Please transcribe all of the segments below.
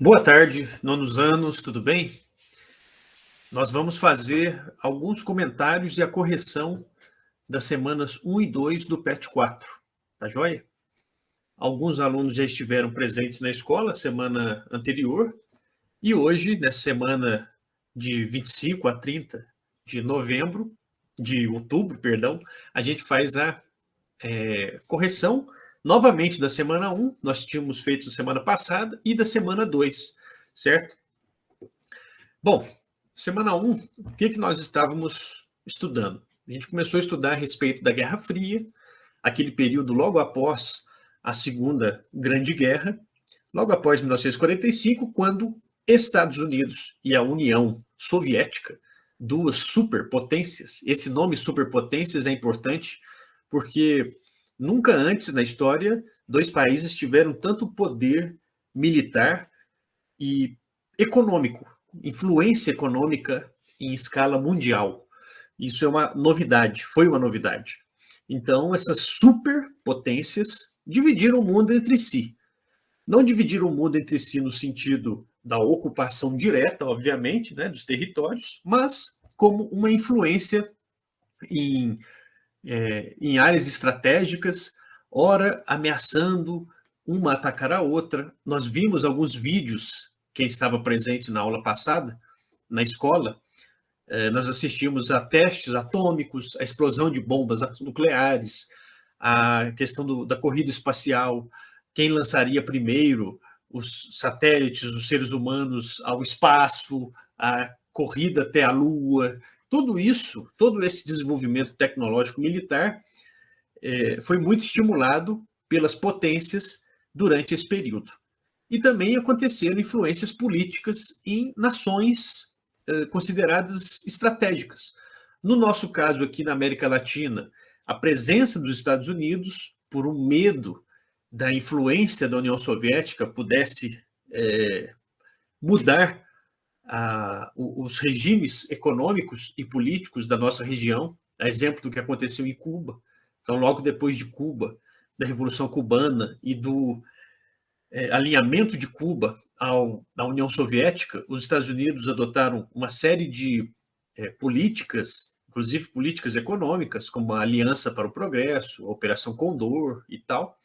Boa tarde, nonos anos, tudo bem? Nós vamos fazer alguns comentários e a correção das semanas 1 e 2 do PET 4, tá joia? Alguns alunos já estiveram presentes na escola semana anterior e hoje, nessa semana de 25 a 30 de outubro, perdão, a gente faz a correção novamente da semana 1, nós tínhamos feito semana passada, e da semana 2, certo? Bom, semana 1, o que nós estávamos estudando? A gente começou a estudar a respeito da Guerra Fria, aquele período logo após a Segunda Grande Guerra, logo após 1945, quando Estados Unidos e a União Soviética, duas superpotências, esse nome superpotências é importante porque nunca antes na história dois países tiveram tanto poder militar e econômico, influência econômica em escala mundial. Isso é uma novidade, foi uma novidade. Então, essas superpotências dividiram o mundo entre si. Não dividiram o mundo entre si no sentido da ocupação direta, obviamente, né, dos territórios, mas como uma influência em, em áreas estratégicas, ora ameaçando uma atacar a outra. Nós vimos alguns vídeos, quem estava presente na aula passada, na escola, nós assistimos a testes atômicos, a explosão de bombas nucleares, a questão da corrida espacial, quem lançaria primeiro os satélites, os seres humanos ao espaço, a corrida até a Lua, tudo isso, todo esse desenvolvimento tecnológico militar foi muito estimulado pelas potências durante esse período. E também aconteceram influências políticas em nações consideradas estratégicas. No nosso caso aqui na América Latina, a presença dos Estados Unidos, por um medo da influência da União Soviética pudesse mudar os regimes econômicos e políticos da nossa região, a exemplo do que aconteceu em Cuba. Então, logo depois de Cuba, da Revolução Cubana e do alinhamento de Cuba à União Soviética, os Estados Unidos adotaram uma série de políticas, inclusive políticas econômicas, como a Aliança para o Progresso, a Operação Condor e tal,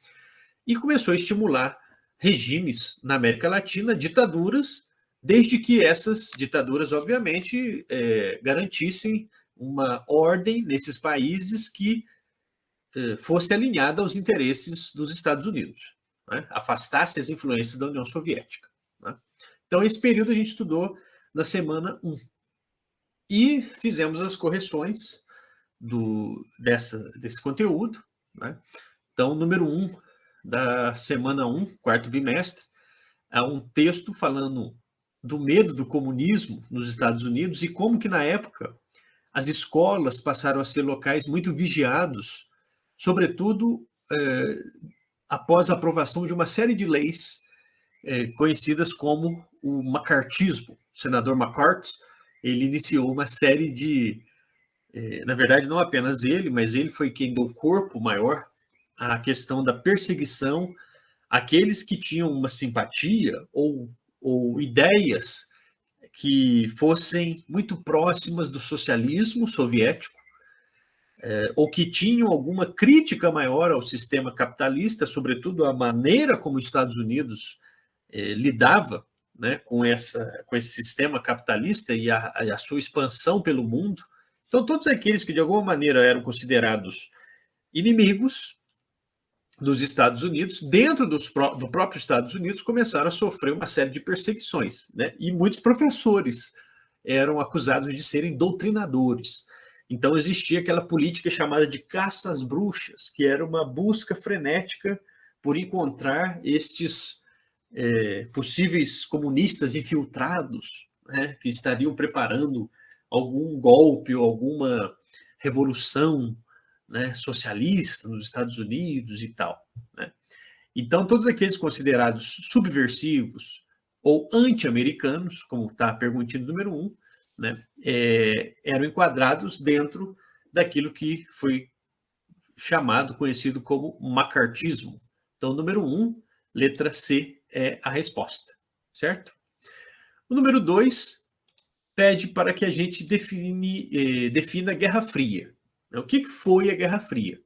e começou a estimular regimes na América Latina, ditaduras, desde que essas ditaduras, obviamente, garantissem uma ordem nesses países que fosse alinhada aos interesses dos Estados Unidos, né? Afastasse as influências da União Soviética. Né? Então, esse período a gente estudou na semana 1. E fizemos as correções desse conteúdo. Né? Então, número 1 da semana 1, quarto bimestre, é um texto falando do medo do comunismo nos Estados Unidos e como que, na época, as escolas passaram a ser locais muito vigiados, sobretudo após a aprovação de uma série de leis conhecidas como o macartismo. O senador McCarthy, ele iniciou uma série de... na verdade, não apenas ele, mas ele foi quem deu corpo maior à questão da perseguição àqueles que tinham uma simpatia ou ideias que fossem muito próximas do socialismo soviético, ou que tinham alguma crítica maior ao sistema capitalista, sobretudo a maneira como os Estados Unidos lidava, né, com esse sistema capitalista e a sua expansão pelo mundo. Então, todos aqueles que de alguma maneira eram considerados inimigos dos Estados Unidos, dentro do próprio Estados Unidos, começaram a sofrer uma série de perseguições, né? E muitos professores eram acusados de serem doutrinadores. Então, existia aquela política chamada de caça às bruxas, que era uma busca frenética por encontrar estes possíveis comunistas infiltrados, né, que estariam preparando algum golpe ou alguma revolução, né, socialista nos Estados Unidos e tal. Né? Então, todos aqueles considerados subversivos ou anti-americanos, como está a perguntinha número 1, né, eram enquadrados dentro daquilo que foi chamado, conhecido como macartismo. Então, número 1, letra C é a resposta. certo? O número 2 pede para que a gente defina a Guerra Fria. O que foi a Guerra Fria?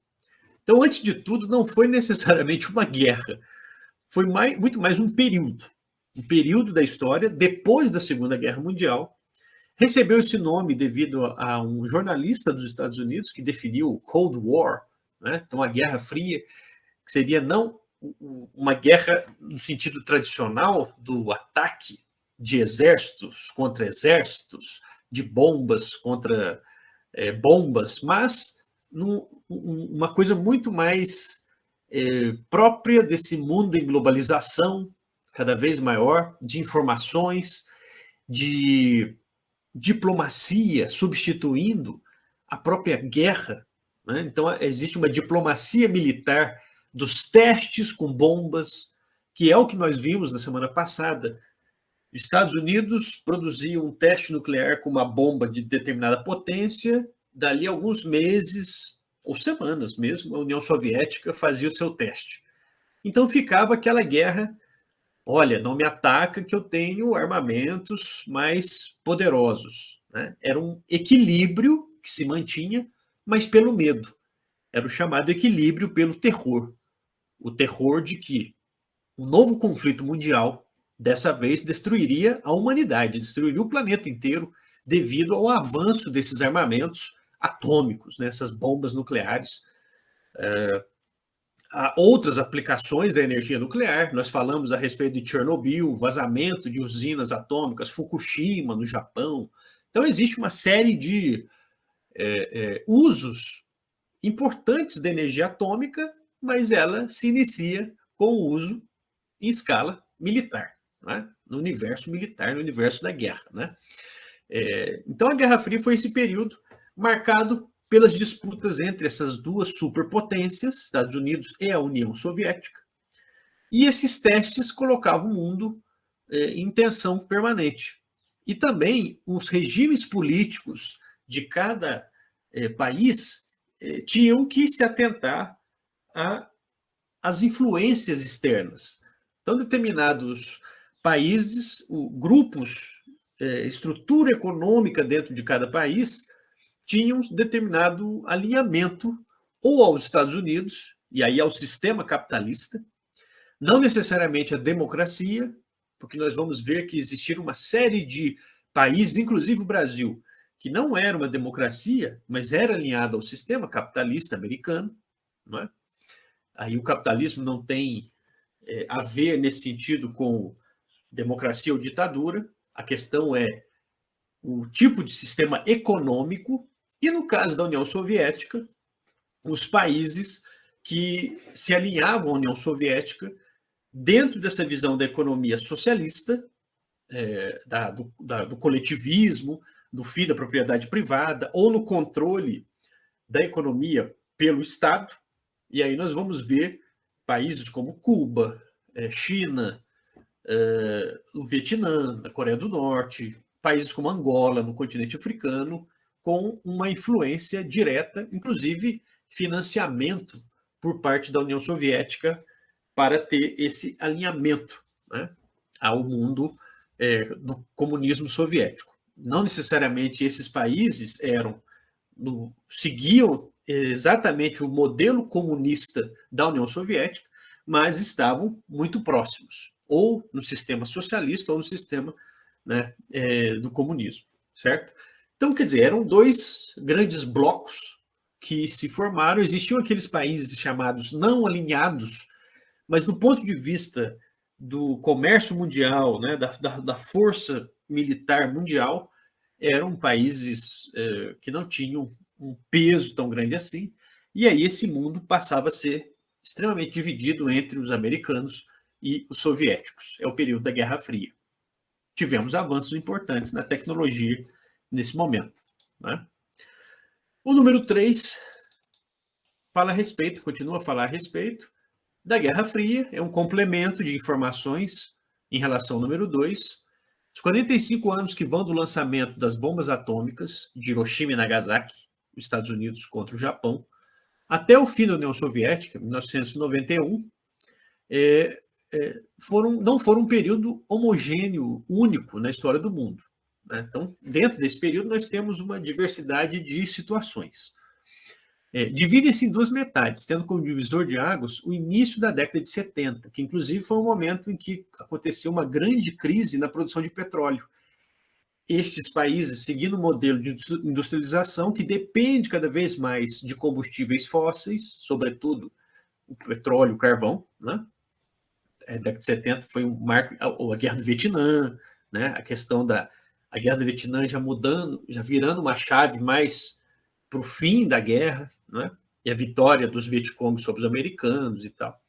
Então, antes de tudo, não foi necessariamente uma guerra, foi muito mais um período da história depois da Segunda Guerra Mundial. Recebeu esse nome devido a um jornalista dos Estados Unidos que definiu o Cold War, né? Então a Guerra Fria, que seria não uma guerra no sentido tradicional do ataque de exércitos contra exércitos, de bombas contra bombas, mas uma coisa muito mais própria desse mundo em globalização cada vez maior, de informações, de diplomacia substituindo a própria guerra, né? Então, existe uma diplomacia militar dos testes com bombas, que é o que nós vimos na semana passada. Os Estados Unidos produziam um teste nuclear com uma bomba de determinada potência, dali a alguns meses ou semanas mesmo, a União Soviética fazia o seu teste. Então ficava aquela guerra, olha, não me ataca que eu tenho armamentos mais poderosos, né? Era um equilíbrio que se mantinha, mas pelo medo. Era o chamado equilíbrio pelo terror. O terror de que um novo conflito mundial, dessa vez, destruiria a humanidade, destruiria o planeta inteiro devido ao avanço desses armamentos atômicos, né, essas bombas nucleares. Há outras aplicações da energia nuclear. Nós falamos a respeito de Chernobyl, vazamento de usinas atômicas, Fukushima, no Japão. Então, existe uma série de usos importantes da energia atômica, mas ela se inicia com o uso em escala militar, né? No universo militar, no universo da guerra, né? Então, a Guerra Fria foi esse período marcado pelas disputas entre essas duas superpotências, Estados Unidos e a União Soviética, e esses testes colocavam o mundo em tensão permanente. E também os regimes políticos de cada país tinham que se atentar às influências externas. Então, determinados países, grupos, estrutura econômica dentro de cada país tinham um determinado alinhamento ou aos Estados Unidos, e aí ao sistema capitalista, não necessariamente à democracia, porque nós vamos ver que existiram uma série de países, inclusive o Brasil, que não era uma democracia, mas era alinhado ao sistema capitalista americano, não é? Aí o capitalismo não tem a ver nesse sentido com democracia ou ditadura, a questão é o tipo de sistema econômico, e no caso da União Soviética, os países que se alinhavam à União Soviética dentro dessa visão da economia socialista, do coletivismo, do fim da propriedade privada, ou no controle da economia pelo Estado. E aí nós vamos ver países como Cuba, China, o Vietnã, a Coreia do Norte, países como Angola, no continente africano, com uma influência direta, inclusive financiamento por parte da União Soviética para ter esse alinhamento, né, ao mundo do comunismo soviético. Não necessariamente esses países seguiam exatamente o modelo comunista da União Soviética, mas estavam muito próximos, ou no sistema socialista ou no sistema, né, do comunismo, certo? Então, quer dizer, eram dois grandes blocos que se formaram. Existiam aqueles países chamados não alinhados, mas do ponto de vista do comércio mundial, né, da força militar mundial, eram países que não tinham um peso tão grande assim, e aí esse mundo passava a ser extremamente dividido entre os americanos e os soviéticos. É o período da Guerra Fria. Tivemos avanços importantes na tecnologia nesse momento, né? O número 3 fala a respeito, continua a falar a respeito da Guerra Fria, é um complemento de informações em relação ao número 2. Os 45 anos que vão do lançamento das bombas atômicas de Hiroshima e Nagasaki, os Estados Unidos contra o Japão, até o fim da União Soviética, 1991, não foram um período homogêneo, único na história do mundo, né? Então, dentro desse período, nós temos uma diversidade de situações. Divide-se em duas metades, tendo como divisor de águas o início da década de 70, que inclusive foi um momento em que aconteceu uma grande crise na produção de petróleo. Estes países seguindo um modelo de industrialização que depende cada vez mais de combustíveis fósseis, sobretudo o petróleo, o carvão, né? A década de 70 foi um marco, a Guerra do Vietnã, né? A questão da Guerra do Vietnã já mudando, já virando uma chave mais para o fim da guerra, né? E a vitória dos Vietcong sobre os americanos e tal.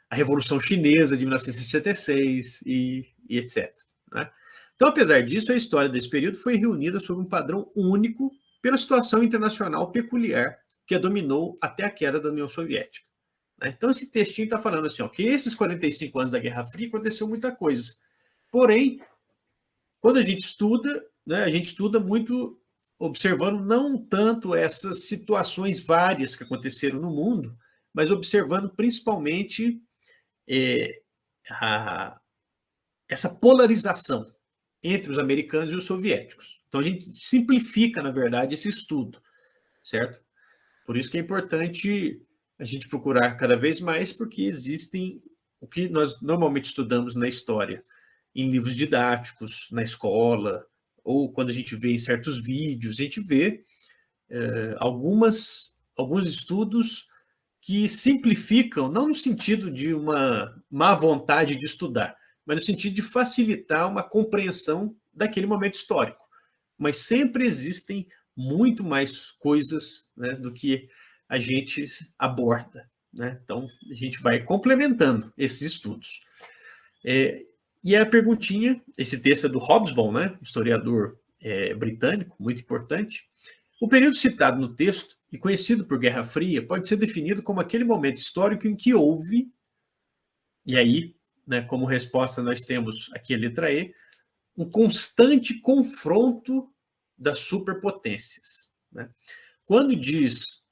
A Revolução Chinesa de 1966 e etc. Né? Então, apesar disso, a história desse período foi reunida sob um padrão único pela situação internacional peculiar que a dominou até a queda da União Soviética. Então, esse textinho está falando assim, que esses 45 anos da Guerra Fria aconteceu muita coisa. Porém, quando a gente estuda, né, a gente estuda muito observando não tanto essas situações várias que aconteceram no mundo, mas observando principalmente essa polarização entre os americanos e os soviéticos. Então, a gente simplifica, na verdade, esse estudo, certo? Por isso que é importante a gente procurar cada vez mais, porque existem o que nós normalmente estudamos na história, em livros didáticos, na escola, ou quando a gente vê em certos vídeos, a gente vê alguns estudos que simplificam, não no sentido de uma má vontade de estudar, mas no sentido de facilitar uma compreensão daquele momento histórico. Mas sempre existem muito mais coisas, né, do que a gente aborda, né? Então, a gente vai complementando esses estudos. E a perguntinha, esse texto é do Hobsbawm, né, historiador britânico, muito importante. O período citado no texto, e conhecido por Guerra Fria, pode ser definido como aquele momento histórico em que houve, e aí, né, como resposta nós temos aqui a letra E, um constante confronto das superpotências. Né? Quando diz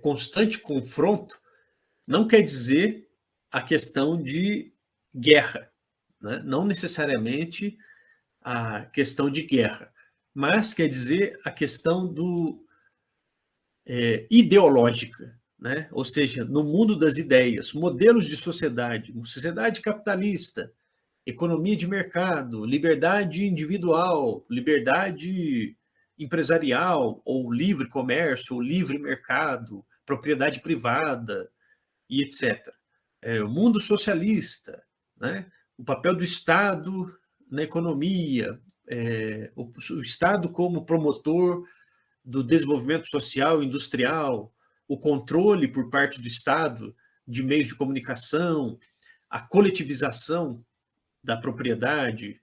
constante confronto, não quer dizer a questão de guerra, né? Não necessariamente a questão de guerra, mas quer dizer a questão ideológica, né? Ou seja, no mundo das ideias, modelos de sociedade, uma sociedade capitalista, economia de mercado, liberdade individual, liberdade empresarial, ou livre comércio, ou livre mercado, propriedade privada, e etc. O mundo socialista, né? O papel do Estado na economia, o Estado como promotor do desenvolvimento social e industrial, o controle por parte do Estado de meios de comunicação, a coletivização da propriedade,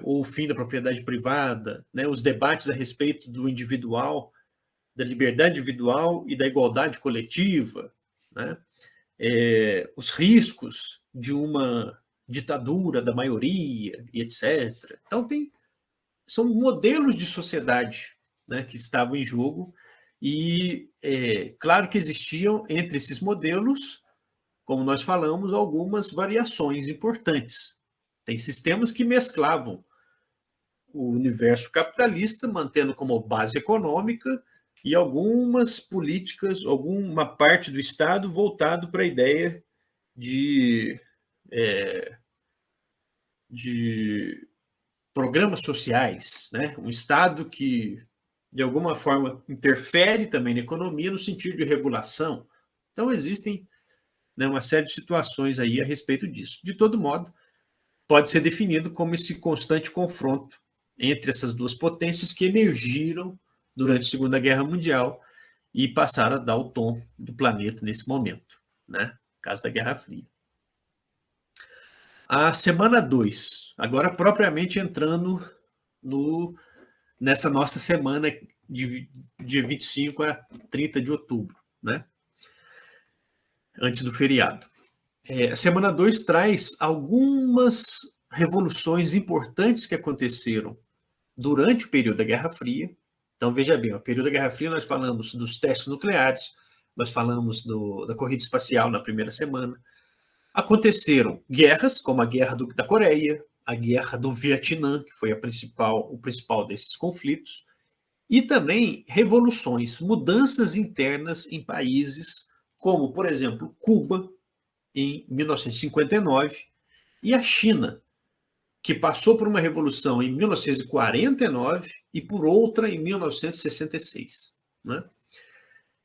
ou o fim da propriedade privada, né, os debates a respeito do individual, da liberdade individual e da igualdade coletiva, né, os riscos de uma ditadura da maioria, e etc. Então, são modelos de sociedade, né, que estavam em jogo, e claro que existiam entre esses modelos, como nós falamos, algumas variações importantes. Tem sistemas que mesclavam o universo capitalista, mantendo como base econômica, e algumas políticas, alguma parte do Estado voltado para a ideia de programas sociais, né? Um Estado que, de alguma forma, interfere também na economia no sentido de regulação. Então, existem, né, uma série de situações aí a respeito disso. De todo modo, pode ser definido como esse constante confronto entre essas duas potências que emergiram durante a Segunda Guerra Mundial e passaram a dar o tom do planeta nesse momento, né? No caso da Guerra Fria. A semana 2, agora propriamente entrando nessa nossa semana de dia 25 a 30 de outubro, né? Antes do feriado. A semana 2 traz algumas revoluções importantes que aconteceram durante o período da Guerra Fria. Então, veja bem, no período da Guerra Fria nós falamos dos testes nucleares, nós falamos da corrida espacial na primeira semana, Aconteceram guerras, como a Guerra da Coreia, a Guerra do Vietnã, que foi o principal desses conflitos, e também revoluções, mudanças internas em países como, por exemplo, Cuba, em 1959, e a China, que passou por uma revolução em 1949 e por outra em 1966. Né?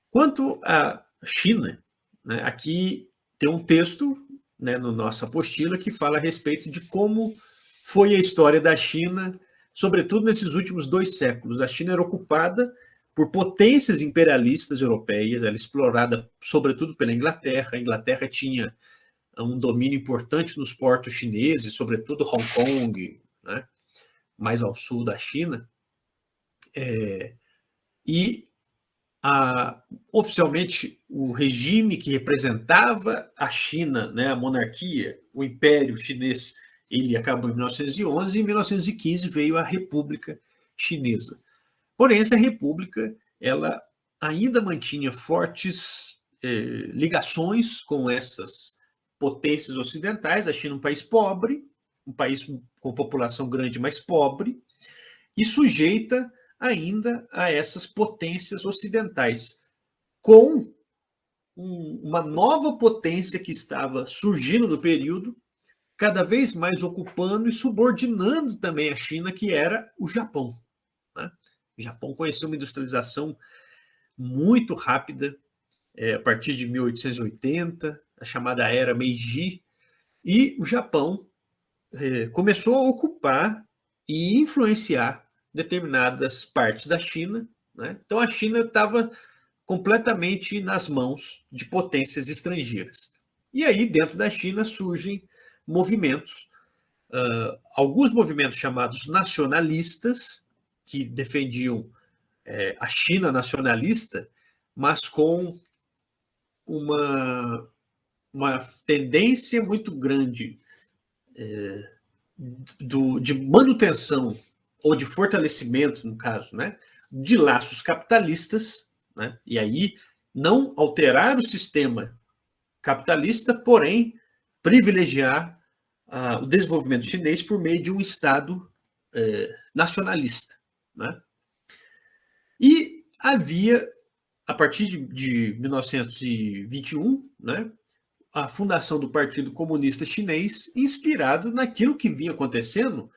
Quanto à China, né, aqui tem um texto, né, no nossa apostila que fala a respeito de como foi a história da China, sobretudo nesses últimos 2 séculos. A China era ocupada por potências imperialistas europeias, ela explorada sobretudo pela Inglaterra. A Inglaterra tinha um domínio importante nos portos chineses, sobretudo Hong Kong, né, mais ao sul da China. E oficialmente o regime que representava a China, né, a monarquia, o Império Chinês, ele acabou em 1911 e em 1915 veio a República Chinesa. Porém, essa república ela ainda mantinha fortes ligações com essas potências ocidentais. A China é um país pobre, um país com população grande, mas pobre, e sujeita ainda a essas potências ocidentais, com uma nova potência que estava surgindo no período, cada vez mais ocupando e subordinando também a China, que era o Japão. Né? O Japão conheceu uma industrialização muito rápida, a partir de 1880, a chamada Era Meiji, e o Japão começou a ocupar e influenciar determinadas partes da China. Né? Então a China estava completamente nas mãos de potências estrangeiras. E aí, dentro da China, surgem movimentos, alguns movimentos chamados nacionalistas, que defendiam a China nacionalista, mas com uma tendência muito grande de manutenção ou de fortalecimento, no caso, né, de laços capitalistas, né, e aí não alterar o sistema capitalista, porém privilegiar o desenvolvimento chinês por meio de um Estado nacionalista. Né? E havia, a partir de 1921, né, a fundação do Partido Comunista Chinês, inspirado naquilo que vinha acontecendo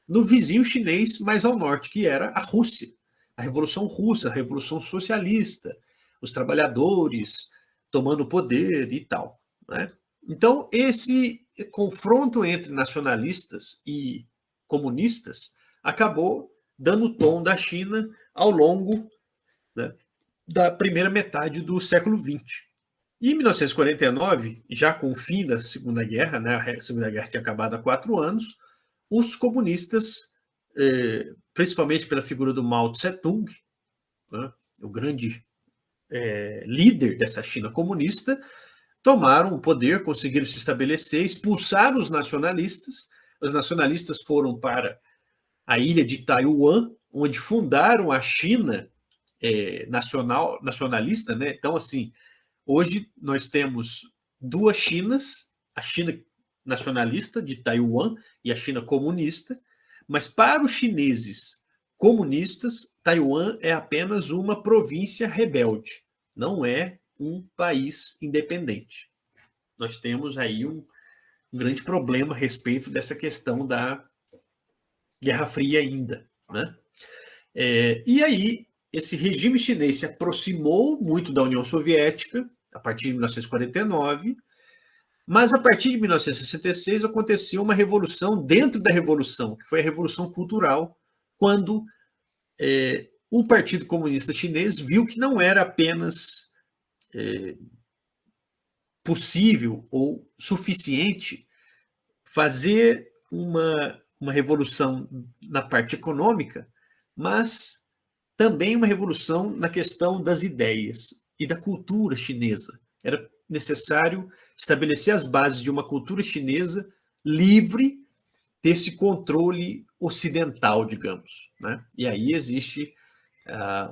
no vizinho chinês mais ao norte, que era a Rússia. A Revolução Russa, a Revolução Socialista, os trabalhadores tomando o poder e tal. Né? Então, esse confronto entre nacionalistas e comunistas acabou dando o tom da China ao longo, né, da primeira metade do século XX. E em 1949, já com o fim da Segunda Guerra, né, a Segunda Guerra tinha acabado há 4 anos, os comunistas, principalmente pela figura do Mao Tse-tung, né, o grande líder dessa China comunista, tomaram o poder, conseguiram se estabelecer, expulsaram os nacionalistas. Os nacionalistas foram para a ilha de Taiwan, onde fundaram a China nacionalista. Né? Então, assim, hoje nós temos 2 Chinas, a China nacionalista de Taiwan e a China comunista, mas para os chineses comunistas, Taiwan é apenas uma província rebelde, não é um país independente. Nós temos aí um grande problema a respeito dessa questão da Guerra Fria ainda. Né? E aí, esse regime chinês se aproximou muito da União Soviética, a partir de 1949, mas a partir de 1966 aconteceu uma revolução dentro da revolução, que foi a Revolução Cultural, quando o Partido Comunista Chinês viu que não era apenas possível ou suficiente fazer uma revolução na parte econômica, mas também uma revolução na questão das ideias e da cultura chinesa. Era necessário estabelecer as bases de uma cultura chinesa livre desse controle ocidental, digamos. Né? E aí existe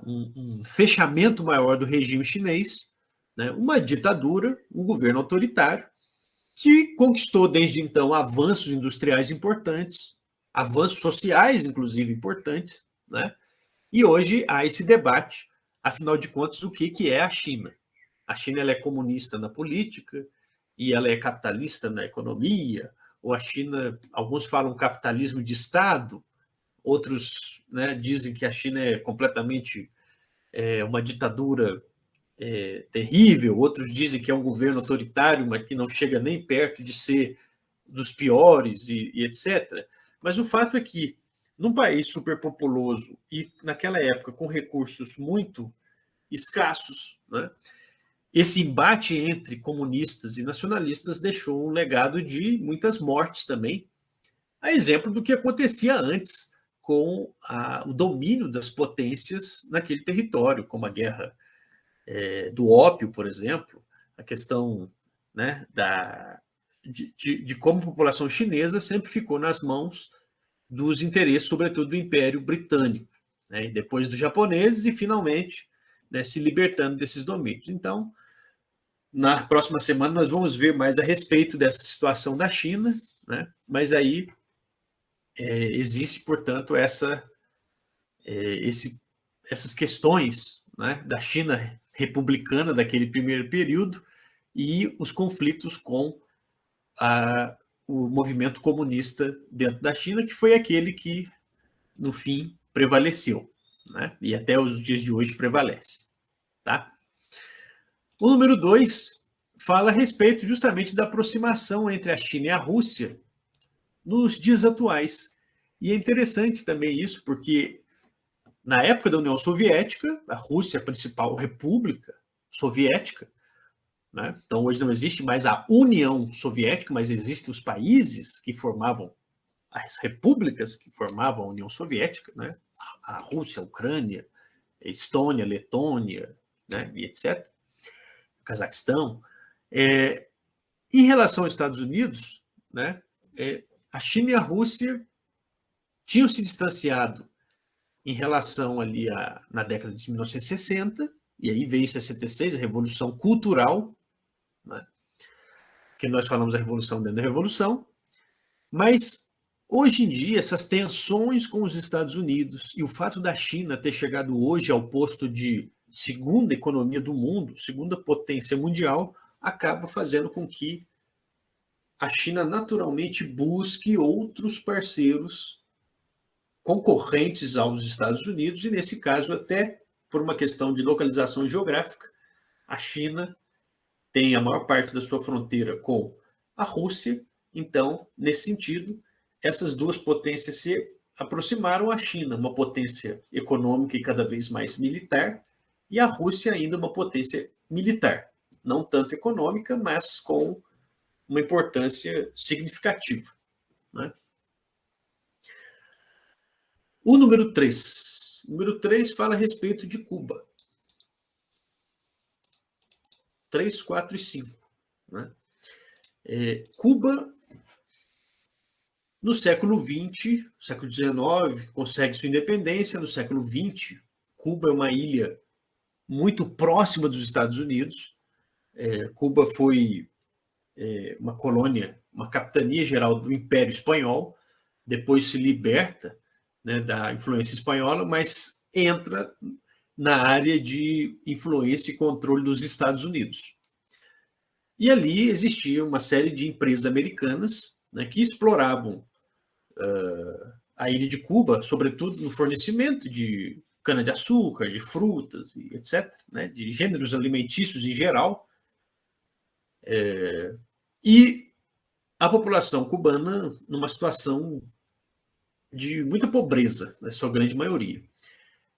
um fechamento maior do regime chinês, né? Uma ditadura, um governo autoritário, que conquistou desde então avanços industriais importantes, avanços sociais, inclusive, importantes, né? E hoje há esse debate, afinal de contas, o que é a China? A China ela é comunista na política e ela é capitalista na economia, ou a China, alguns falam capitalismo de Estado, outros, né, dizem que a China é completamente uma ditadura terrível, outros dizem que é um governo autoritário, mas que não chega nem perto de ser dos piores e etc. Mas o fato é que, num país superpopuloso e, naquela época, com recursos muito escassos, né, esse embate entre comunistas e nacionalistas deixou um legado de muitas mortes também, a exemplo do que acontecia antes com o domínio das potências naquele território, como a guerra do ópio, por exemplo, a questão, né, de como a população chinesa sempre ficou nas mãos dos interesses, sobretudo do Império Britânico, né, e depois dos japoneses e, finalmente, né, se libertando desses domínios. Então, na próxima semana, nós vamos ver mais a respeito dessa situação da China, né, mas aí existe, portanto, essas questões, né, da China republicana daquele primeiro período e os conflitos com o movimento comunista dentro da China, que foi aquele que, no fim, prevaleceu, né, e até os dias de hoje prevalece. Tá? O número 2 fala a respeito justamente da aproximação entre a China e a Rússia nos dias atuais. E é interessante também isso, porque na época da União Soviética, a Rússia, a principal república soviética, né? Então hoje não existe mais a União Soviética, mas existem os países que formavam as repúblicas que formavam a União Soviética, né? A Rússia, a Ucrânia, a Estônia, a Letônia, né? E etc. O Cazaquistão. Em relação aos Estados Unidos, né? A China e a Rússia tinham se distanciado em relação ali na década de 1960, e aí veio em 66 a Revolução Cultural, né? Que nós falamos da Revolução dentro da Revolução, mas hoje em dia essas tensões com os Estados Unidos e o fato da China ter chegado hoje ao posto de segunda economia do mundo, segunda potência mundial, acaba fazendo com que a China naturalmente busque outros parceiros concorrentes aos Estados Unidos, e nesse caso, até por uma questão de localização geográfica, a China tem a maior parte da sua fronteira com a Rússia, então, nesse sentido, essas duas potências se aproximaram. A China, uma potência econômica e cada vez mais militar, e a Rússia ainda uma potência militar, não tanto econômica, mas com uma importância significativa, né? O número 3. O número 3 fala a respeito de Cuba. 3, 4 e 5. Né? Cuba, no século XX, século XIX, consegue sua independência. No século XX, Cuba é uma ilha muito próxima dos Estados Unidos. Cuba foi uma colônia, uma capitania geral do Império Espanhol, depois se liberta, né, da influência espanhola, mas entra na área de influência e controle dos Estados Unidos. E ali existia uma série de empresas americanas, né, que exploravam a ilha de Cuba, sobretudo no fornecimento de cana-de-açúcar, de frutas, etc., né, de gêneros alimentícios em geral. E a população cubana numa situação de muita pobreza, na sua grande maioria.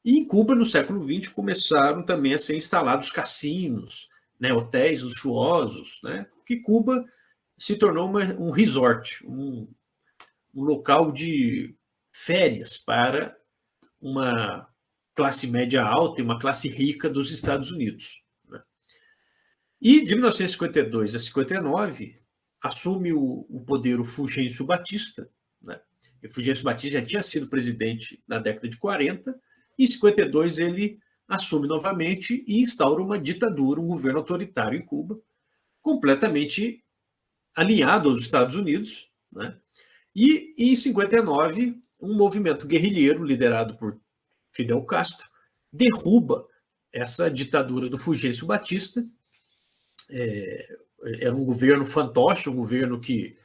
E em Cuba, no século XX, começaram também a ser instalados cassinos, né, hotéis luxuosos, né, que Cuba se tornou um resort, um local de férias para uma classe média alta e uma classe rica dos Estados Unidos. Né? E de 1952 a 59, assume o poder o Fulgêncio Batista. Né? E Fulgêncio Batista já tinha sido presidente na década de 40, e em 52 ele assume novamente e instaura uma ditadura, um governo autoritário em Cuba, completamente alinhado aos Estados Unidos, né? E em 59, um movimento guerrilheiro liderado por Fidel Castro derruba essa ditadura do Fulgêncio Batista. Era um governo fantoche, um governo que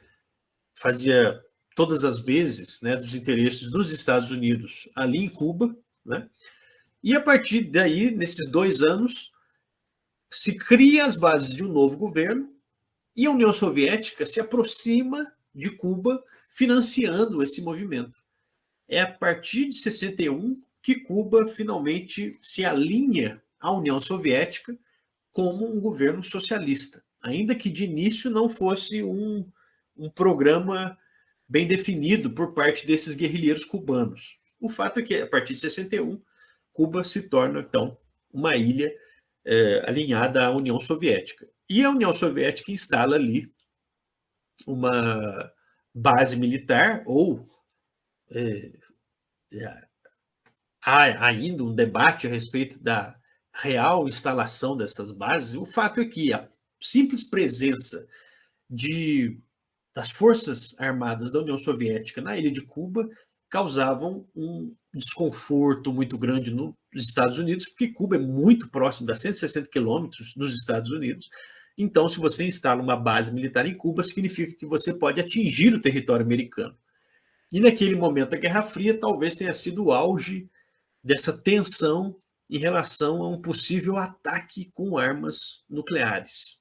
fazia todas as vezes, né, dos interesses dos Estados Unidos ali em Cuba, né? E a partir daí, nesses 2 anos, se cria as bases de um novo governo e a União Soviética se aproxima de Cuba financiando esse movimento. É a partir de 61 que Cuba finalmente se alinha à União Soviética como um governo socialista, ainda que de início não fosse um programa bem definido por parte desses guerrilheiros cubanos. O fato é que, a partir de 61, Cuba se torna, então, uma ilha alinhada à União Soviética. E a União Soviética instala ali uma base militar, ou há ainda um debate a respeito da real instalação dessas bases. O fato é que a simples presença das Forças Armadas da União Soviética na ilha de Cuba causavam um desconforto muito grande nos Estados Unidos, porque Cuba é muito próximo, dá 160 quilômetros dos Estados Unidos. Então, se você instala uma base militar em Cuba, significa que você pode atingir o território americano. E naquele momento da Guerra Fria, talvez tenha sido o auge dessa tensão em relação a um possível ataque com armas nucleares.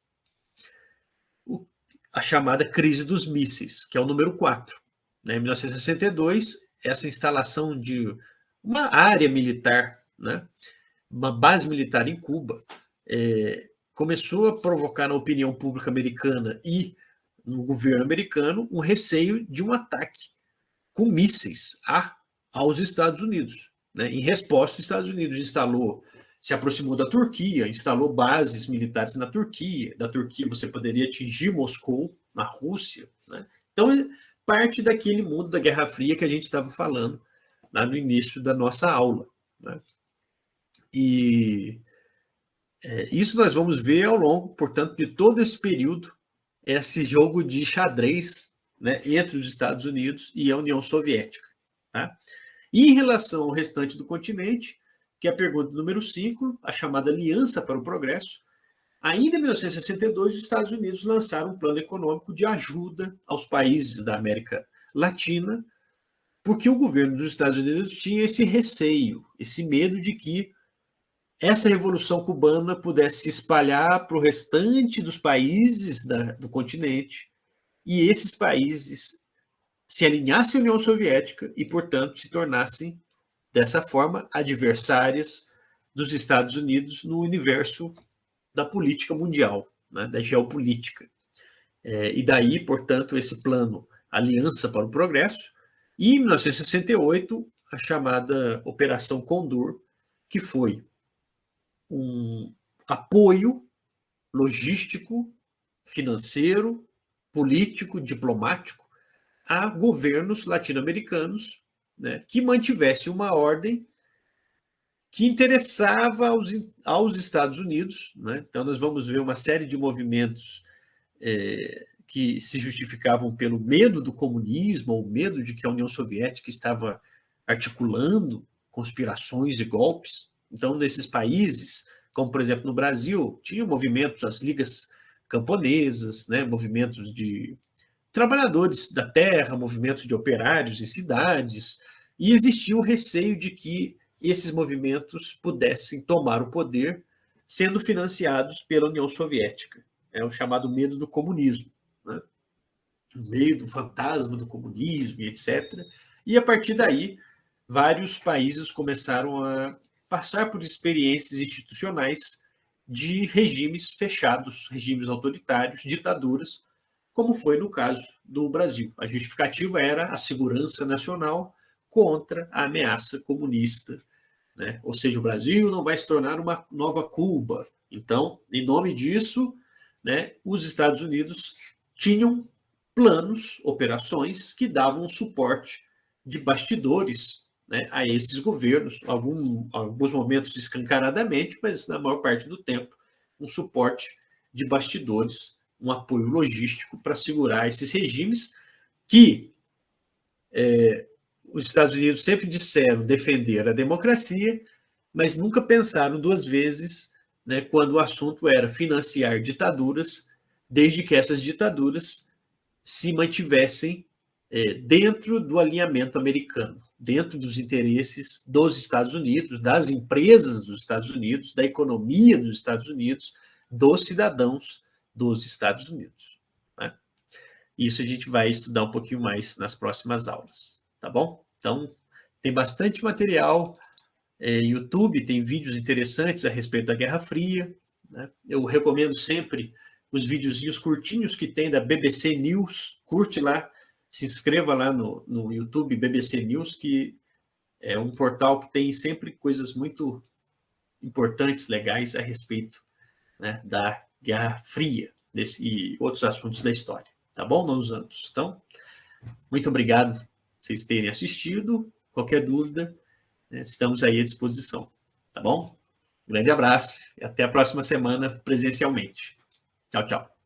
A chamada crise dos mísseis, que é o número 4. Em 1962, essa instalação de uma área militar, né, uma base militar em Cuba, começou a provocar na opinião pública americana e no governo americano um receio de um ataque com mísseis aos Estados Unidos. Em resposta, os Estados Unidos se aproximou da Turquia, instalou bases militares na Turquia. Da Turquia você poderia atingir Moscou, na Rússia. Então, parte daquele mundo da Guerra Fria que a gente estava falando lá no início da nossa aula. E isso nós vamos ver ao longo, portanto, de todo esse período, esse jogo de xadrez, entre os Estados Unidos e a União Soviética. E em relação ao restante do continente, que é a pergunta número 5, a chamada Aliança para o Progresso, ainda em 1962, os Estados Unidos lançaram um plano econômico de ajuda aos países da América Latina, porque o governo dos Estados Unidos tinha esse receio, esse medo de que essa revolução cubana pudesse se espalhar para o restante dos países do continente e esses países se alinhassem à União Soviética e, portanto, se tornassem, dessa forma, adversárias dos Estados Unidos no universo da política mundial, da geopolítica. E daí, portanto, esse plano Aliança para o Progresso, e em 1968, a chamada Operação Condor, que foi um apoio logístico, financeiro, político, diplomático a governos latino-americanos, que mantivesse uma ordem que interessava aos Estados Unidos. Então, nós vamos ver uma série de movimentos que se justificavam pelo medo do comunismo, ou medo de que a União Soviética estava articulando conspirações e golpes. Então, nesses países, como por exemplo no Brasil, tinha movimentos, as ligas camponesas, movimentos de trabalhadores da terra, movimentos de operários em cidades, e existia o receio de que esses movimentos pudessem tomar o poder sendo financiados pela União Soviética. É o chamado medo do comunismo, o medo, o fantasma do comunismo, etc. E a partir daí, vários países começaram a passar por experiências institucionais de regimes fechados, regimes autoritários, ditaduras, como foi no caso do Brasil. A justificativa era a segurança nacional contra a ameaça comunista. Ou seja, o Brasil não vai se tornar uma nova Cuba. Então, em nome disso, os Estados Unidos tinham planos, operações que davam suporte de bastidores a esses governos, alguns momentos escancaradamente, mas na maior parte do tempo, um suporte de bastidores um apoio logístico para segurar esses regimes que os Estados Unidos sempre disseram defender a democracia, mas nunca pensaram duas vezes, né, quando o assunto era financiar ditaduras, desde que essas ditaduras se mantivessem dentro do alinhamento americano, dentro dos interesses dos Estados Unidos, das empresas dos Estados Unidos, da economia dos Estados Unidos, dos cidadãos dos Estados Unidos. Né? Isso a gente vai estudar um pouquinho mais nas próximas aulas, tá bom? Então, tem bastante material. YouTube tem vídeos interessantes a respeito da Guerra Fria. Né? Eu recomendo sempre os videozinhos curtinhos que tem da BBC News. Curte lá, se inscreva lá no YouTube BBC News, que é um portal que tem sempre coisas muito importantes, legais a respeito, né, da Guerra Fria e outros assuntos da história. Tá bom, nonos anos? Então, muito obrigado por vocês terem assistido. Qualquer dúvida, estamos aí à disposição. Tá bom? Um grande abraço e até a próxima semana presencialmente. Tchau, tchau.